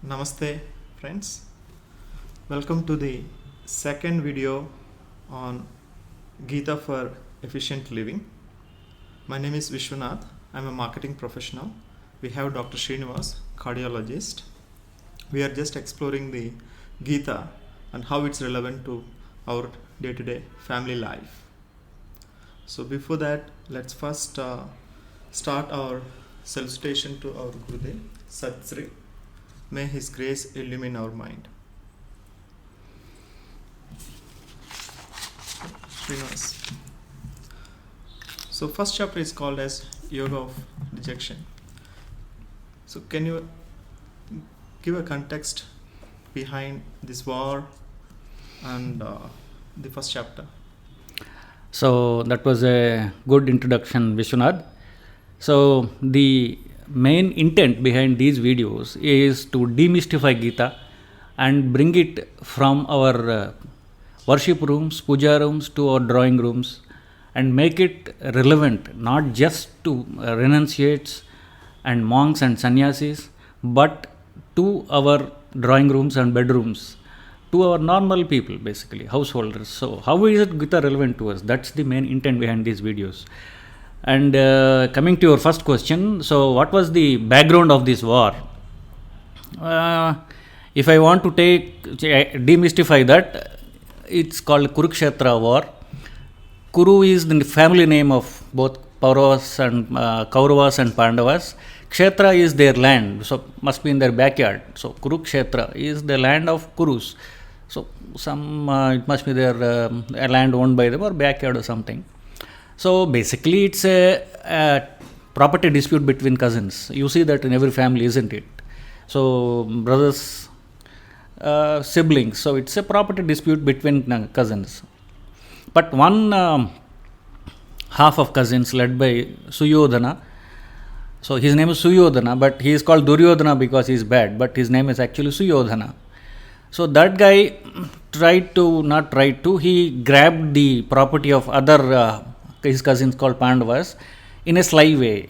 Namaste, friends. Welcome to the second video on Gita for Efficient Living. My name is Vishwanath. I'm a marketing professional. We have Dr. Srinivas, cardiologist. We are just exploring the Gita and how it's relevant to our day-to-day family life. So before that, let's first start our salutation to our Gurudev, Sat Sri. May His grace illumine our mind. Srinivas. So first chapter is called as Yoga of Rejection. So can you give a context behind this war and the first chapter? So that was a good introduction, Vishwanath. So the main intent behind these videos is to demystify Gita and bring it from our worship rooms, puja rooms to our drawing rooms and make it relevant not just to renunciates and monks and sannyasis but to our drawing rooms and bedrooms, to our normal people, basically householders. So how is it Gita relevant to us? That's the main intent behind these videos. And coming to your first question, so what was the background of this war? If I want to demystify that, it's called Kurukshetra war. Kuru is the family name of both Pauravas and Kauravas and Pandavas. Kshetra is their land, so must be in their backyard. So Kurukshetra is the land of Kurus. So it must be their a land owned by them or backyard or something. So basically it's a property dispute between cousins. You see that in every family, isn't it? So brothers, siblings. So it's a property dispute between cousins. But one half of cousins led by Suyodhana. So his name is Suyodhana, but he is called Duryodhana because he is bad. But his name is actually Suyodhana. So that guy he grabbed the property of other his cousins called Pandavas in a sly way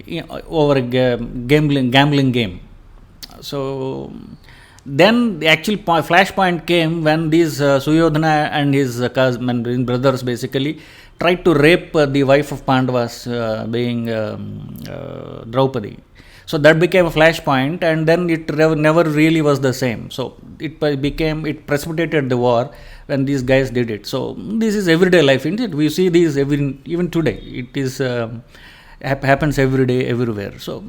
over a gambling game. So then the actual flashpoint came when these Suyodhana and his brothers basically tried to rape the wife of Pandavas, being Draupadi. So that became a flashpoint, and then it never really was the same. So it precipitated the war when these guys did it. So this is everyday life, isn't it? We see these even today. It is happens every day, everywhere. So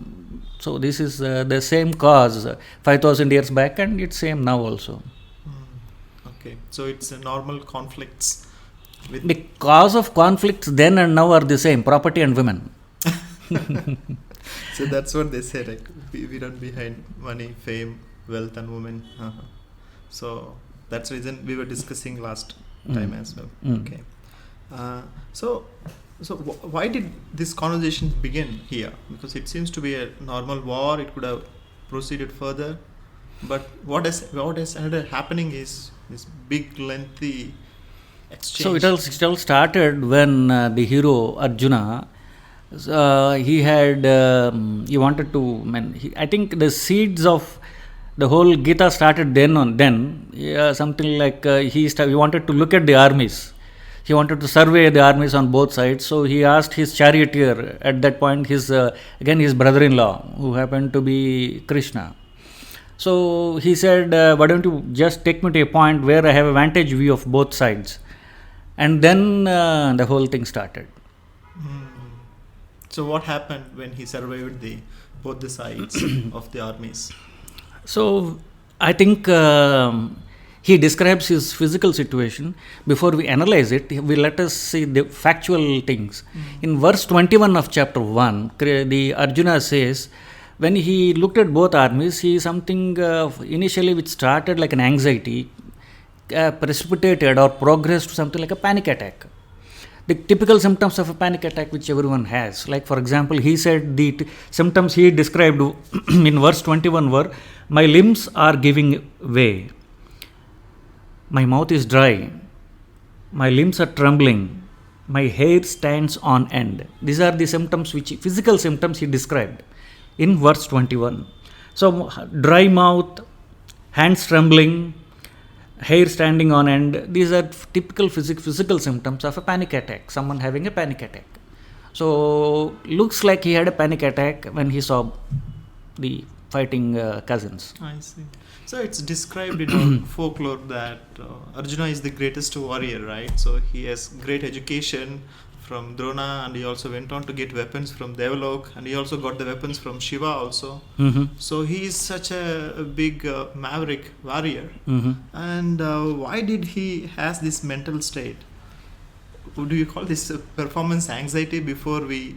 this is the same cause 5,000 years back, and it's same now also. Okay, so it's normal conflicts. The cause of conflicts then and now are the same: property and women. So that's what they say, like we run behind money, fame, wealth and women. So that's the reason we were discussing last time as well. Okay. So why did this conversation begin here? Because it seems to be a normal war. It could have proceeded further, but what has ended happening is this big lengthy exchange. So it all started when the hero Arjuna, he wanted to. I think the seeds of the whole Gita started something like he wanted to look at the armies. He wanted to survey the armies on both sides. So he asked his charioteer at that point, his brother-in-law, who happened to be Krishna. So he said, why don't you just take me to a point where I have a vantage view of both sides? And then the whole thing started. So what happened when he surveyed both the sides of the armies? So I think he describes his physical situation. Before we analyze it, let us see the factual things. In verse 21 of chapter 1, the Arjuna says, when he looked at both armies, he something initially which started like an anxiety, precipitated or progressed to something like a panic attack. The typical symptoms of a panic attack which everyone has. Like for example, he said the symptoms he described in verse 21 were, my limbs are giving way, my mouth is dry, my limbs are trembling, my hair stands on end. These are the symptoms physical symptoms he described in verse 21. So dry mouth, hands trembling, hair standing on end. These are typical physical symptoms of a panic attack, someone having a panic attack. So looks like he had a panic attack when he saw the fighting cousins. I see. So it's described in our folklore that Arjuna is the greatest warrior, right? So he has great education from Drona, and he also went on to get weapons from Devalok, and he also got the weapons from Shiva also. So he is such a big maverick warrior. And why did he has this mental state? Do you call this performance anxiety before we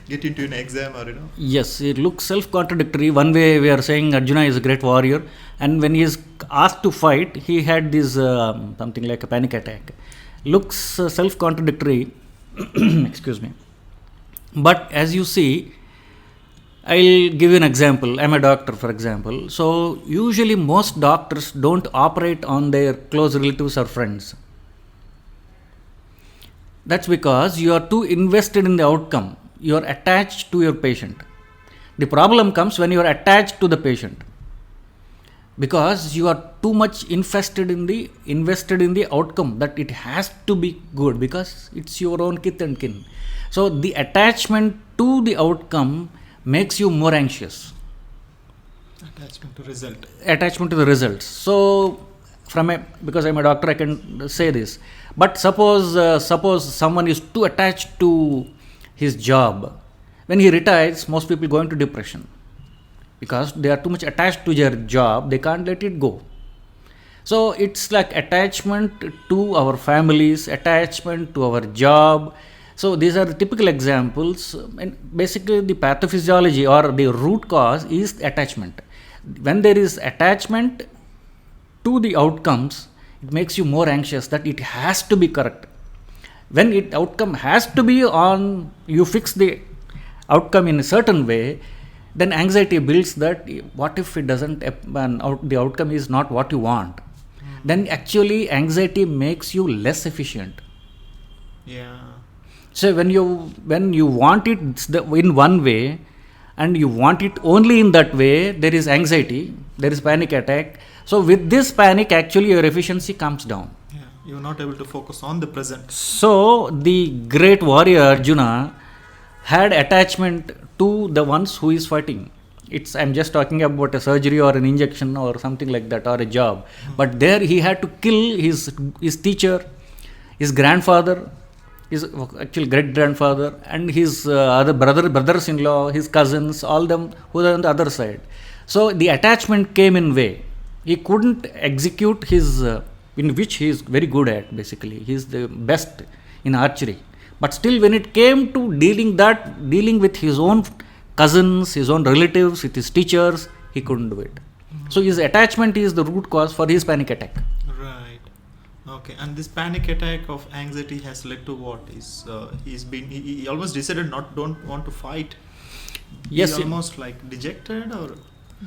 get into an exam, or Yes, it looks self-contradictory. One way we are saying Arjuna is a great warrior, and when he is asked to fight, he had this something like a panic attack. Looks self-contradictory. Excuse me. But as you see, I'll give you an example. I'm a doctor, for example. So usually most doctors don't operate on their close relatives or friends. That's because you are too invested in the outcome. You are attached to your patient. The problem comes when you are attached to the patient, because you are too much invested in the outcome, that it has to be good because it's your own kith and kin. So the attachment to the outcome makes you more anxious. Attachment to the results. So because I'm a doctor, I can say this. But suppose someone is too attached to his job. When he retires, most people go into depression because they are too much attached to their job. They can't let it go. So it's like attachment to our families, attachment to our job. So these are the typical examples. And basically the pathophysiology or the root cause is attachment. When there is attachment to the outcomes, it makes you more anxious that it has to be correct. When outcome has to be on, you fix the outcome in a certain way, then anxiety builds that what if it doesn't, the outcome is not what you want. Then actually anxiety makes you less efficient. Yeah. So when you want it in one way and you want it only in that way, there is anxiety, there is panic attack. So with this panic, actually your efficiency comes down. Yeah, you're not able to focus on the present. So the great warrior Arjuna had attachment to the ones who is fighting. I'm just talking about a surgery or an injection or something like that, or a job. But there he had to kill his teacher, his grandfather, his actual great grandfather, and his other brothers-in-law, his cousins, all them who are on the other side. So the attachment came in way. He couldn't execute his, in which he is very good at, basically. He is the best in archery. But still, when it came to dealing with his own cousins, his own relatives, with his teachers, he couldn't do it. So his attachment is the root cause for his panic attack. Right. Okay. And this panic attack of anxiety has led to what? He almost decided don't want to fight. Yes. He's almost like dejected, or?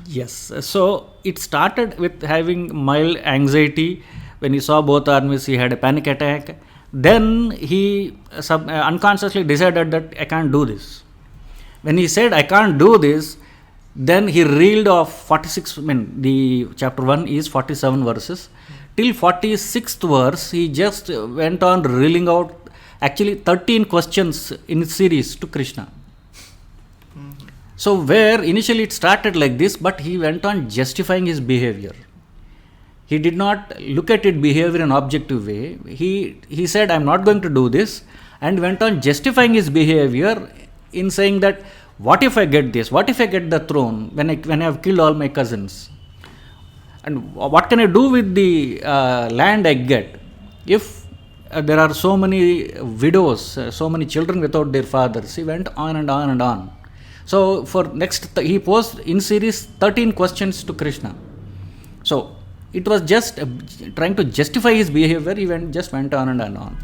Yes. So it started with having mild anxiety. When he saw both armies, he had a panic attack. Then he unconsciously decided that I can't do this. When he said I can't do this, then he reeled off 46. The chapter 1 is 47 verses. Till 46th verse, he just went on reeling out actually 13 questions in series to Krishna. So where initially it started like this, but he went on justifying his behavior. He did not look at it behavior in an objective way. He said, I'm not going to do this, and went on justifying his behavior in saying that, what if I get this? What if I get the throne when I have killed all my cousins? And what can I do with the land I get? If there are so many widows, so many children without their fathers. He went on and on and on. So for he posed in series 13 questions to Krishna. So it was just trying to justify his behavior. He went on and on.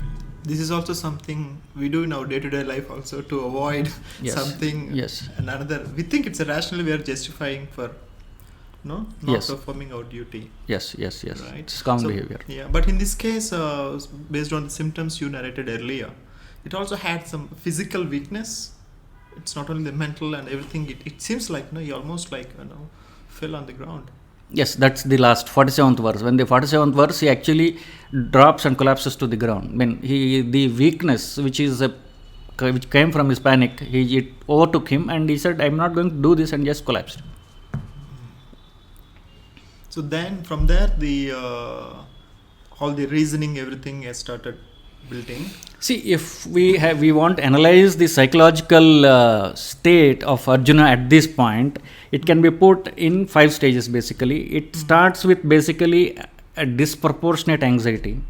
This is also something we do in our day-to-day life also, to avoid something. Yes. Another. We think it's irrational. We are justifying for not performing our duty. Yes. Right. It's common behavior. Yeah, but in this case, based on the symptoms you narrated earlier, it also had some physical weakness. It's not only the mental and everything. It seems like he almost fell on the ground. Yes, that's the last 47th verse. When the 47th verse, he actually drops and collapses to the ground. I mean, the weakness which came from his panic, it overtook him, and he said, "I'm not going to do this," and just collapsed. So then from there, all the reasoning, everything has started building. See, if we want to analyze the psychological state of Arjuna at this point, it can be put in 5 stages basically. It starts with basically a disproportionate anxiety.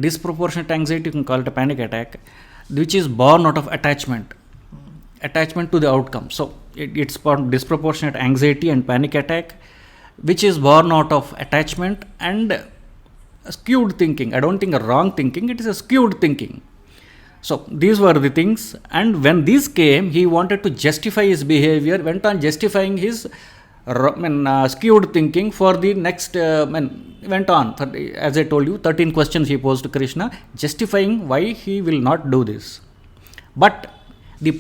Disproportionate anxiety, you can call it a panic attack, which is born out of attachment to the outcome. So it's called disproportionate anxiety and panic attack, which is born out of attachment and skewed thinking. I don't think a wrong thinking, it is a skewed thinking. So these were the things, and when these came, he wanted to justify his behavior, went on justifying his skewed thinking for the next, went on, as I told you, 13 questions he posed to Krishna, justifying why he will not do this. But the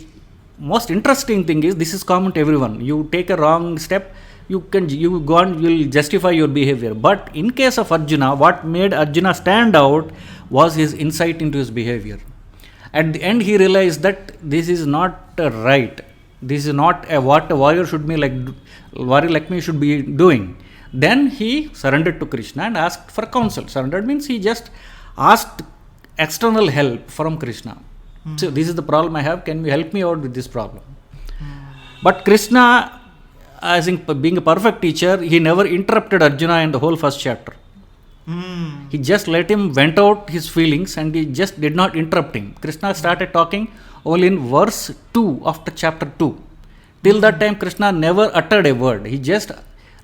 most interesting thing is, this is common to everyone. You take a wrong step, you go on, you'll justify your behavior. But in case of Arjuna, what made Arjuna stand out was his insight into his behavior. At the end, he realized that this is not right. This is not what a warrior like me should be doing. Then he surrendered to Krishna and asked for counsel. Surrendered means he just asked external help from Krishna. So this is the problem I have. Can you help me out with this problem? But Krishna, as in being a perfect teacher, he never interrupted Arjuna in the whole first chapter. He just let him vent out his feelings, and he just did not interrupt him. Krishna started talking only in verse 2 after chapter 2. Till that time, Krishna never uttered a word. He just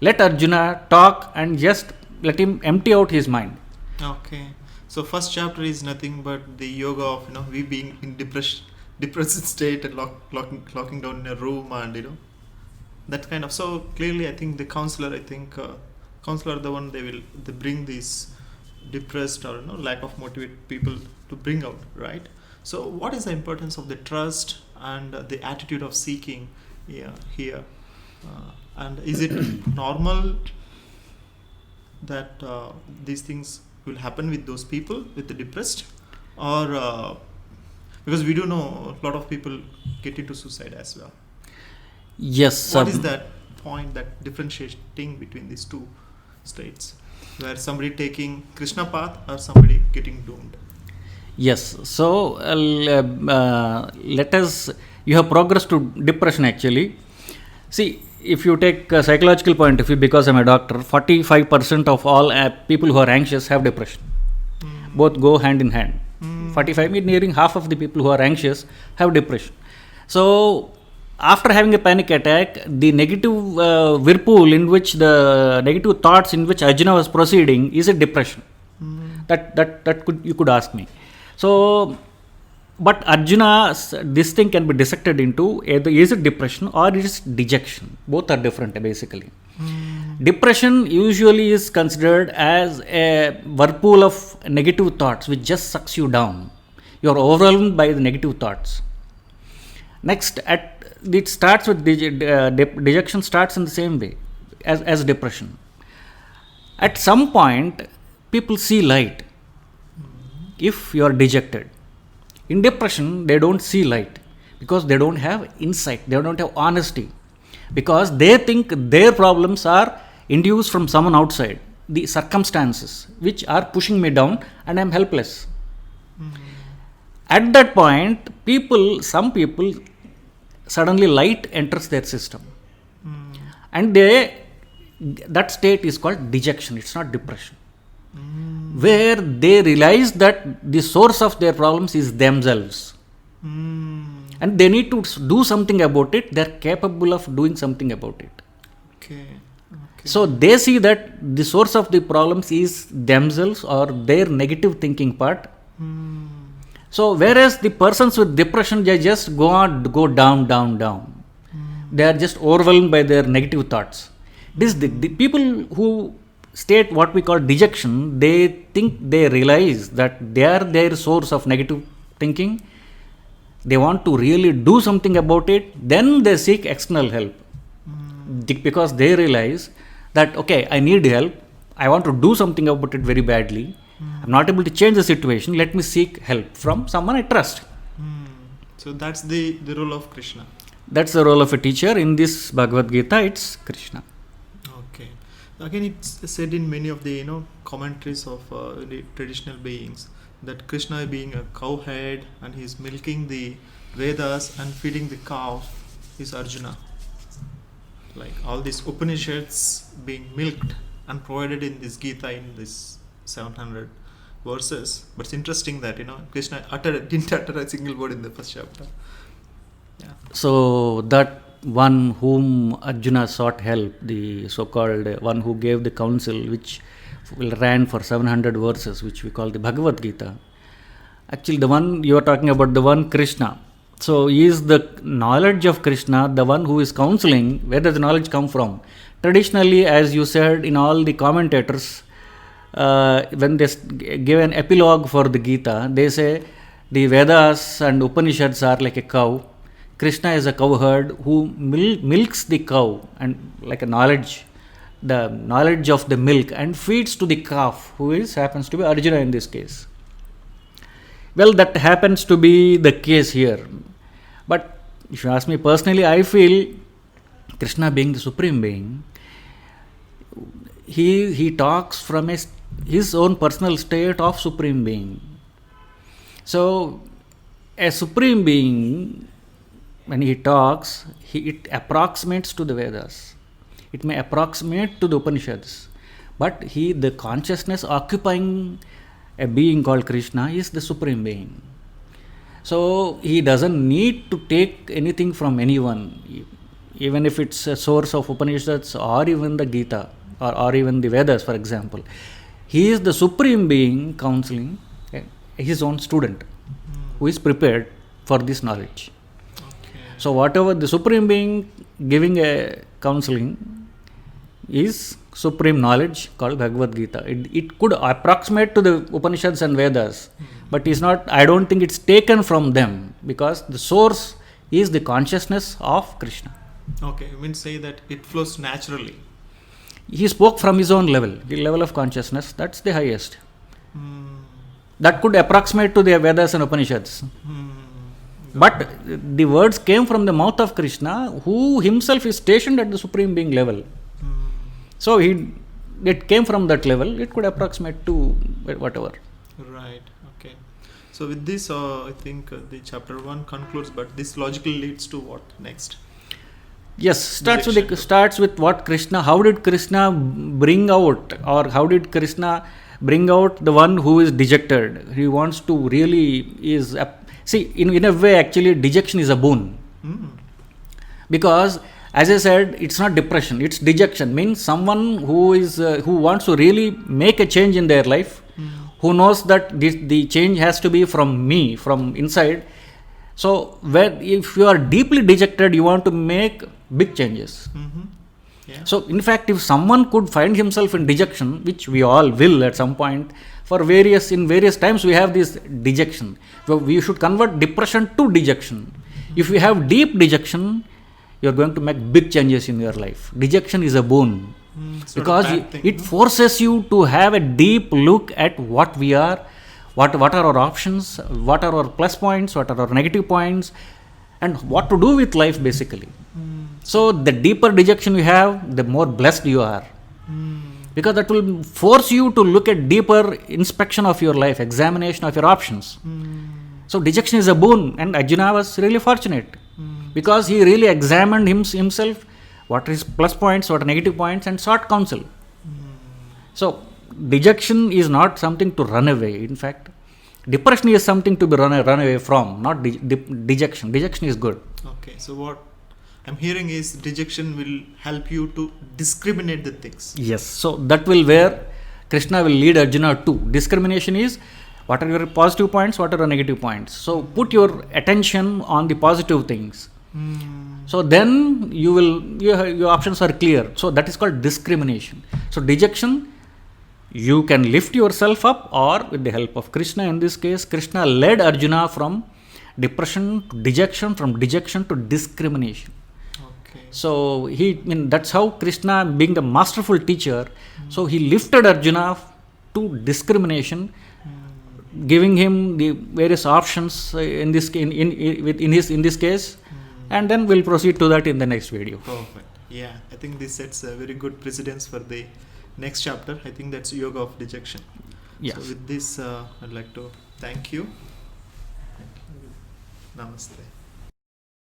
let Arjuna talk and just let him empty out his mind. Okay. So first chapter is nothing but the yoga of we being in depressed state and locking down in a room, and that kind of. So clearly, I think the counselor, the one they bring these depressed or lack of motivate people to bring out, right? So what is the importance of the trust and the attitude of seeking here? And is it normal that these things will happen with those people, with the depressed, or because we do know a lot of people get into suicide as well? Yes. What is that point, that differentiating between these two states, where somebody taking Krishna path or somebody getting doomed? Yes. So let us. You have progressed to depression actually. See, if you take a psychological point of view, because I'm a doctor, 45% of all people who are anxious have depression. Both go hand in hand. 45, nearing half of the people who are anxious have depression. So after having a panic attack, the negative whirlpool in which the negative thoughts in which Arjuna was proceeding is a depression. That you could ask me. So, but Arjuna, this thing can be dissected into either is it depression or it is dejection. Both are different basically. Depression usually is considered as a whirlpool of negative thoughts which just sucks you down. You are overwhelmed by the negative thoughts. Next, it starts with dejection starts in the same way as depression. At some point, people see light if you are dejected. In depression, they don't see light because they don't have insight, they don't have honesty, because they think their problems are induced from someone outside, the circumstances which are pushing me down and I am helpless. At that point, some people, suddenly light enters their system, and that state is called dejection. It's not depression, where they realize that the source of their problems is themselves, and they need to do something about it. They're capable of doing something about it. Okay. So they see that the source of the problems is themselves or their negative thinking part. So whereas the persons with depression, they just go down. They are just overwhelmed by their negative thoughts. The people who state what we call dejection, they realize that they are their source of negative thinking. They want to really do something about it. Then they seek external help, because they realize that, okay, I need help, I want to do something about it very badly, I'm not able to change the situation, let me seek help from someone I trust. So that's the role of Krishna. That's the role of a teacher. In this Bhagavad Gita, it's Krishna. Okay. Again, it's said in many of the commentaries of the traditional beings that Krishna being a cowhead and he's milking the Vedas and feeding the cow is Arjuna. Like all these Upanishads being milked and provided in this Gita in this 700 verses. But it's interesting that Krishna didn't utter a single word in the first chapter. Yeah. So that one whom Arjuna sought help, the so-called one who gave the counsel, which ran for 700 verses, which we call the Bhagavad Gita. Actually, the one you are talking about, the one Krishna. So, is the knowledge of Krishna the one who is counseling? Where does the knowledge come from? Traditionally, as you said, in all the commentators, when they give an epilogue for the Gita, they say the Vedas and Upanishads are like a cow. Krishna is a cowherd who milks the cow and like a knowledge, the knowledge of the milk, and feeds to the calf, who happens to be Arjuna in this case. Well, that happens to be the case here. But if you ask me personally, I feel Krishna being the supreme being, he talks from his own personal state of supreme being. So, a supreme being, when he talks, it approximates to the Vedas. It may approximate to the Upanishads. But the consciousness occupying a being called Krishna is the supreme being. So, he doesn't need to take anything from anyone, even if it's a source of Upanishads or even the Gita or even the Vedas, for example. He is the supreme being counseling his own student who is prepared for this knowledge. Okay. So, whatever the supreme being giving a counseling is supreme knowledge called Bhagavad Gita. It could approximate to the Upanishads and Vedas, but it's not. I don't think it's taken from them, because the source is the consciousness of Krishna. Okay, you mean say that it flows naturally. He spoke from his own level, the level of consciousness. That's the highest. That could approximate to the Vedas and Upanishads. But the words came from the mouth of Krishna, who himself is stationed at the supreme being level. So it came from that level. It could approximate to whatever. Right. Okay. So with this, I think the chapter 1 concludes. But this logically leads to what next? Yes, starts with what Krishna. How did Krishna bring out, or how did Krishna bring out the one who is dejected? He wants to really see, in a way, actually, dejection is a boon. Because, as I said, it's not depression, it's dejection. Means someone who wants to really make a change in their life, who knows that the change has to be from me, from inside. So, if you are deeply dejected, you want to make big changes. Yeah. So, in fact, if someone could find himself in dejection, which we all will at some point, in various times we have this dejection. So we should convert depression to dejection. If you have deep dejection, you are going to make big changes in your life. Dejection is a boon, because it forces you to have a deep look at what we are, what are our options, what are our plus points, what are our negative points, and what to do with life basically. So the deeper dejection you have, the more blessed you are. Because that will force you to look at deeper inspection of your life, examination of your options. So dejection is a boon, and Arjuna was really fortunate, because he really examined himself, what are his plus points, what are negative points, and sought counsel. So dejection is not something to run away. In fact, depression is something to be run away from, not dejection. Dejection is good. Okay, so what I'm hearing is dejection will help you to discriminate the things. Yes, so that will where Krishna will lead Arjuna to. Discrimination is, what are your positive points, what are your negative points. So put your attention on the positive things. So then your options are clear. So that is called discrimination. So dejection, you can lift yourself up, or with the help of Krishna, in this case, Krishna led Arjuna from depression to dejection, from dejection to discrimination. Okay. So that's how Krishna, being the masterful teacher, so he lifted Arjuna to discrimination, giving him the various options in this case, and then we'll proceed to that in the next video. Perfect. Yeah, I think this sets a very good precedence for the next chapter. I think that's yoga of dejection. Yes. So with this, I'd like to thank you. Namaste.